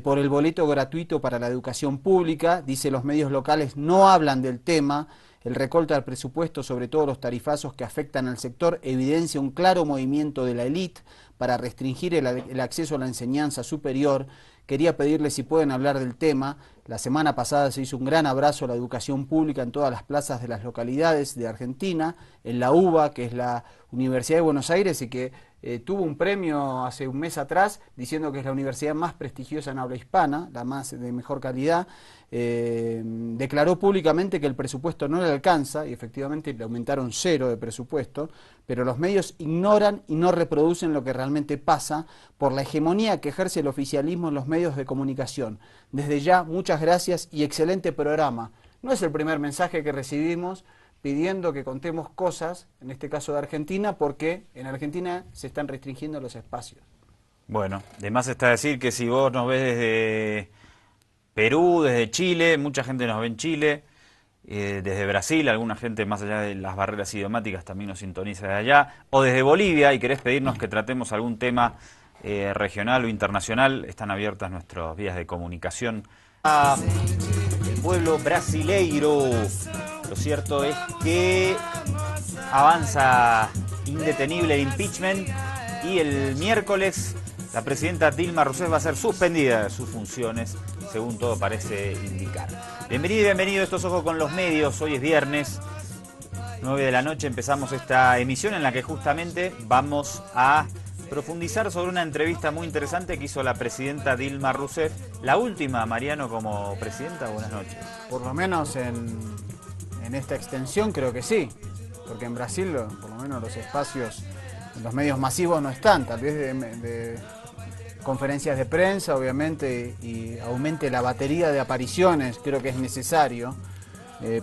por el boleto gratuito para la educación pública. Dice, los medios locales no hablan del tema. El recorte al presupuesto, sobre todo los tarifazos que afectan al sector, evidencia un claro movimiento de la élite para restringir el acceso a la enseñanza superior. Quería pedirles si pueden hablar del tema. La semana pasada se hizo un gran abrazo a la educación pública en todas las plazas de las localidades de Argentina, en la UBA, que es la Universidad de Buenos Aires, y que tuvo un premio hace un mes atrás diciendo que es la universidad más prestigiosa en habla hispana, la más de mejor calidad. Declaró públicamente que el presupuesto no le alcanza, y efectivamente le aumentaron 0 de presupuesto, pero los medios ignoran y no reproducen lo que realmente pasa por la hegemonía que ejerce el oficialismo en los medios de comunicación. Desde ya, muchas gracias y excelente programa. No es el primer mensaje que recibimos pidiendo que contemos cosas, en este caso de Argentina, porque en Argentina se están restringiendo los espacios. Bueno, de más está decir que si vos nos ves desde Perú, desde Chile, mucha gente nos ve en Chile, desde Brasil, alguna gente más allá de las barreras idiomáticas también nos sintoniza de allá, o desde Bolivia y querés pedirnos que tratemos algún tema regional o internacional, están abiertas nuestras vías de comunicación. El pueblo brasileiro, lo cierto es que avanza indetenible el impeachment y el miércoles la presidenta Dilma Rousseff va a ser suspendida de sus funciones, según todo parece indicar. Bienvenido y bienvenido a Estos Ojos con los Medios. Hoy es viernes, 9 de la noche, empezamos esta emisión en la que justamente vamos a profundizar sobre una entrevista muy interesante que hizo la presidenta Dilma Rousseff, la última, Mariano, como presidenta. Buenas noches. Por lo menos en esta extensión creo que sí, porque en Brasil por lo menos los espacios, los medios masivos no están, tal vez de conferencias de prensa, obviamente, y aumente la batería de apariciones, creo que es necesario,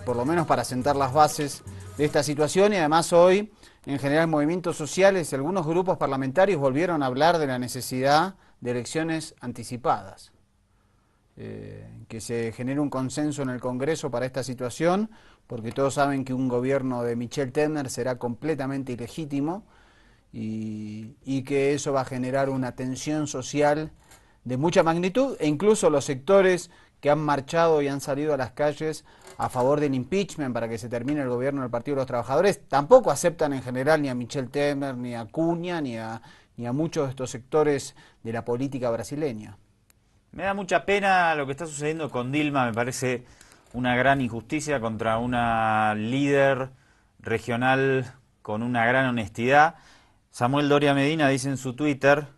por lo menos para sentar las bases de esta situación. Y además hoy, en general, movimientos sociales, algunos grupos parlamentarios volvieron a hablar de la necesidad de elecciones anticipadas, que se genere un consenso en el Congreso para esta situación, porque todos saben que un gobierno de Michel Temer será completamente ilegítimo y que eso va a generar una tensión social de mucha magnitud, e incluso los sectores que han marchado y han salido a las calles a favor del impeachment para que se termine el gobierno del Partido de los Trabajadores, tampoco aceptan en general ni a Michel Temer, ni a Cunha, ni a muchos de estos sectores de la política brasileña. Me da mucha pena lo que está sucediendo con Dilma, me parece una gran injusticia contra una líder regional con una gran honestidad. Samuel Doria Medina dice en su Twitter: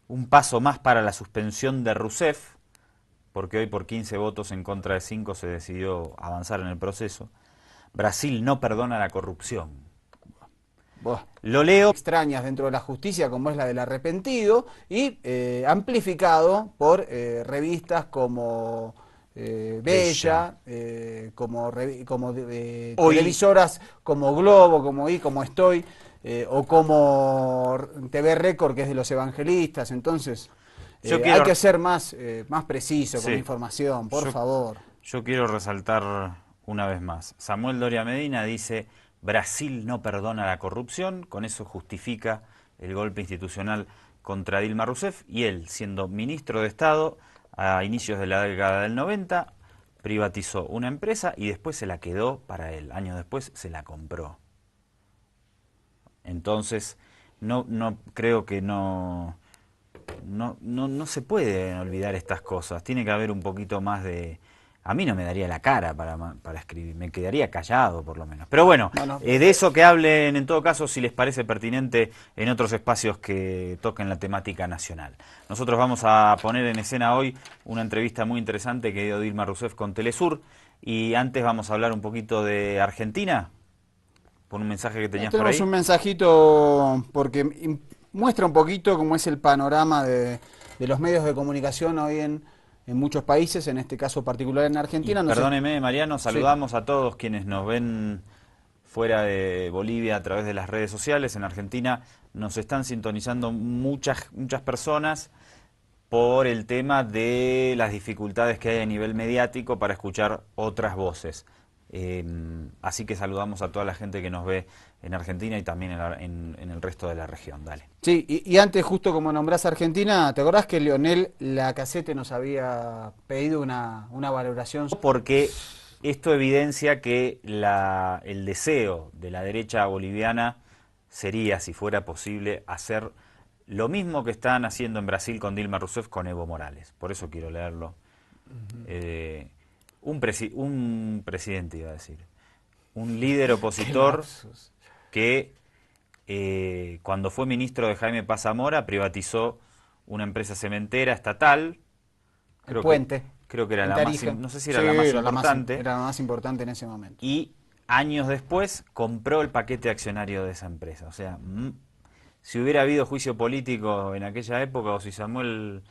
un paso más para la suspensión de Rousseff, porque hoy por 15 votos en contra de 5 se decidió avanzar en el proceso. Brasil no perdona la corrupción. Lo leo. Extrañas dentro de la justicia, como es la del arrepentido, y amplificado por revistas como Bella, como televisoras como Globo, como como Estoy, o como TV Récord, que es de los evangelistas. Entonces, hay que ser más preciso con la información, por favor. Yo quiero resaltar una vez más. Samuel Doria Medina dice: Brasil no perdona la corrupción, con eso justifica el golpe institucional contra Dilma Rousseff, y él, siendo ministro de Estado, a inicios de la década del 90, privatizó una empresa y después se la quedó para él. Años después se la compró. Entonces, no creo que no se puede olvidar estas cosas. Tiene que haber un poquito más de... A mí no me daría la cara para escribir, me quedaría callado por lo menos. Pero bueno, de eso que hablen en todo caso, si les parece pertinente, en otros espacios que toquen la temática nacional. Nosotros vamos a poner en escena hoy una entrevista muy interesante que dio Dilma Rousseff con Telesur, y antes vamos a hablar un poquito de Argentina, por un mensaje que tenías por ahí. Tenemos un mensajito porque muestra un poquito cómo es el panorama de los medios de comunicación hoy en muchos países, en este caso particular en Argentina. Perdóneme, Mariano, saludamos a todos quienes nos ven fuera de Bolivia a través de las redes sociales. En Argentina nos están sintonizando muchas personas por el tema de las dificultades que hay a nivel mediático para escuchar otras voces. Así que saludamos a toda la gente que nos ve en Argentina y también en el resto de la región. Dale. Sí, y antes, justo como nombrás Argentina, ¿te acordás que Leonel Lacazette nos había pedido una valoración? Porque esto evidencia que el deseo de la derecha boliviana sería, si fuera posible, hacer lo mismo que están haciendo en Brasil con Dilma Rousseff con Evo Morales. Por eso quiero leerlo. Un presidente, iba a decir, un líder opositor que cuando fue ministro de Jaime Paz Zamora privatizó una empresa cementera estatal. El Puente. Creo que era la más, no sé si era la más importante. Era la más importante en ese momento. Y años después compró el paquete accionario de esa empresa. O sea, si hubiera habido juicio político en aquella época, o si Samuel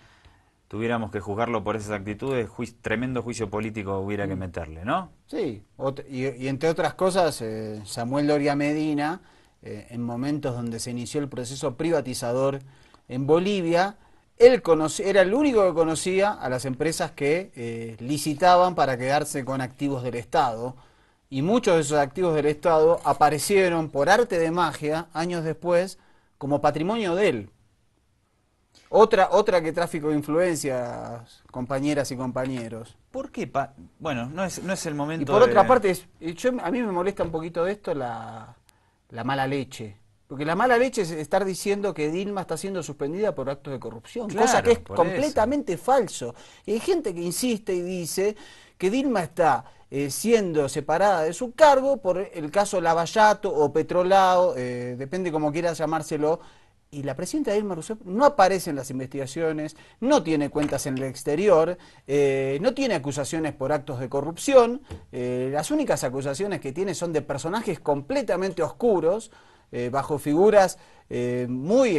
tuviéramos que juzgarlo por esas actitudes, tremendo juicio político hubiera que meterle, ¿no? Sí, y entre otras cosas, Samuel Doria Medina, en momentos donde se inició el proceso privatizador en Bolivia, él era el único que conocía a las empresas que licitaban para quedarse con activos del Estado, y muchos de esos activos del Estado aparecieron por arte de magia años después como patrimonio de él. Otra que tráfico de influencias, compañeras y compañeros. ¿Por qué? Bueno, no es el momento. Y por otra parte, a mí me molesta un poquito de esto la mala leche. Porque la mala leche es estar diciendo que Dilma está siendo suspendida por actos de corrupción, claro, cosa que es completamente falso. Y hay gente que insiste y dice que Dilma está siendo separada de su cargo por el caso Lavallato o Petrolao, depende como quieras llamárselo. Y la presidenta Dilma Rousseff no aparece en las investigaciones, no tiene cuentas en el exterior, no tiene acusaciones por actos de corrupción. Las únicas acusaciones que tiene son de personajes completamente oscuros, bajo figuras muy